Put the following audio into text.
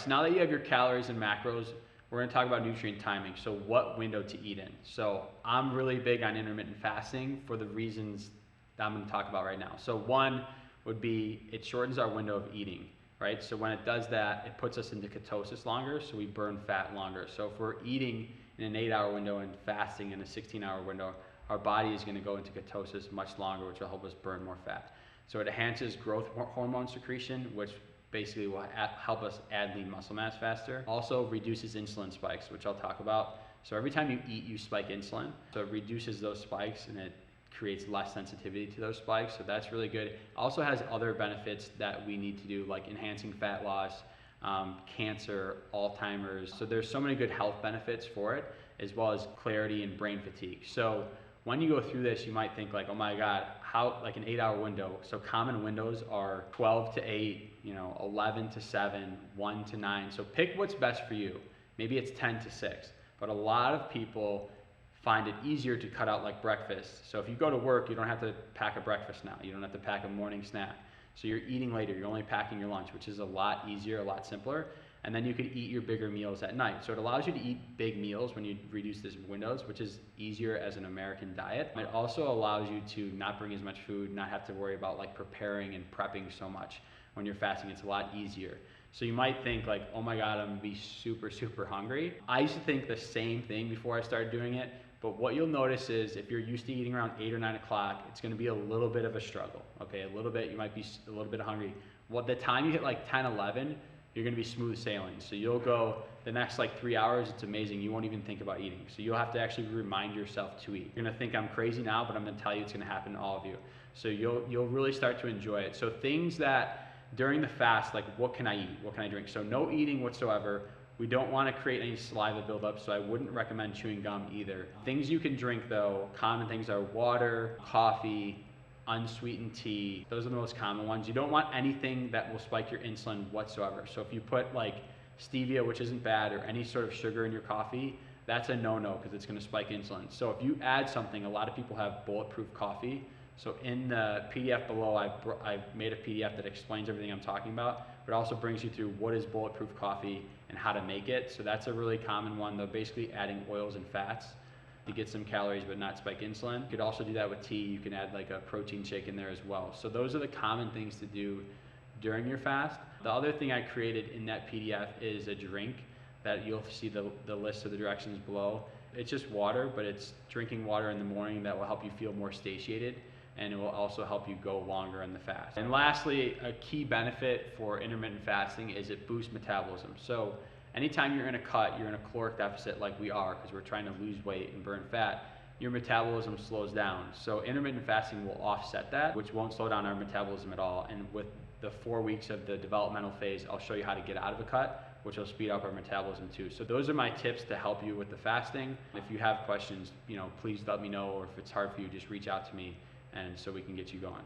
So now that you have your calories and macros, we're gonna talk about nutrient timing. So what window to eat in. So I'm really big on intermittent fasting for the reasons that I'm gonna talk about right now. So one would be it shortens our window of eating, right? So when it does that, it puts us into ketosis longer, so we burn fat longer. So if we're eating in an 8-hour window and fasting in a 16-hour window, our body is gonna go into ketosis much longer, which will help us burn more fat. So it enhances growth hormone secretion, which basically will help us add lean muscle mass faster. Also reduces insulin spikes, which I'll talk about. So every time you eat, you spike insulin. So it reduces those spikes and it creates less sensitivity to those spikes. So that's really good. It also has other benefits that we need to do, like enhancing fat loss, cancer, Alzheimer's. So there's so many good health benefits for it, as well as clarity and brain fatigue. So when you go through this, you might think like, oh my God, how, like an 8-hour window. So common windows are 12 to 8, 11 to 7, 1 to 9. So pick what's best for you. Maybe it's 10 to 6, but a lot of people find it easier to cut out like breakfast. So if you go to work, you don't have to pack a breakfast now. You don't have to pack a morning snack. So you're eating later, you're only packing your lunch, which is a lot easier, a lot simpler. And then you could eat your bigger meals at night. So it allows you to eat big meals when you reduce these windows, which is easier as an American diet. It also allows you to not bring as much food, not have to worry about like preparing and prepping so much when you're fasting. It's a lot easier. So you might think like, oh my God, I'm gonna be super, super hungry. I used to think the same thing before I started doing it. But what you'll notice is if you're used to eating around 8 or 9 o'clock, it's gonna be a little bit of a struggle, okay? A little bit, you might be a little bit hungry. Well, the time you hit like 10, 11, you're gonna be smooth sailing. So you'll go the next like 3 hours, it's amazing. You won't even think about eating. So you'll have to actually remind yourself to eat. You're gonna think I'm crazy now, but I'm gonna tell you it's gonna happen to all of you. So you'll really start to enjoy it. So things that during the fast, like what can I eat? What can I drink? So no eating whatsoever. We don't want to create any saliva buildup, so I wouldn't recommend chewing gum either. Things you can drink though, common things are water, coffee, unsweetened tea. Those are the most common ones. You don't want anything that will spike your insulin whatsoever. So if you put like stevia, which isn't bad, or any sort of sugar in your coffee, that's a no-no because it's going to spike insulin. So if you add something, a lot of people have bulletproof coffee. So in the PDF below, I've made a PDF that explains everything I'm talking about, but also brings you through what is bulletproof coffee and how to make it. So that's a really common one, though, basically adding oils and fats to get some calories but not spike insulin. You could also do that with tea. You can add like a protein shake in there as well. So those are the common things to do during your fast. The other thing I created in that PDF is a drink that you'll see the list of the directions below. It's just water, but it's drinking water in the morning that will help you feel more satiated, and it will also help you go longer in the fast. And lastly, a key benefit for intermittent fasting is it boosts metabolism. So anytime you're in a cut, you're in a caloric deficit like we are because we're trying to lose weight and burn fat, your metabolism slows down. So intermittent fasting will offset that, which won't slow down our metabolism at all. And with the 4 weeks of the developmental phase, I'll show you how to get out of a cut, which will speed up our metabolism too. So those are my tips to help you with the fasting. If you have questions, please let me know, or if it's hard for you, just reach out to me and so we can get you going.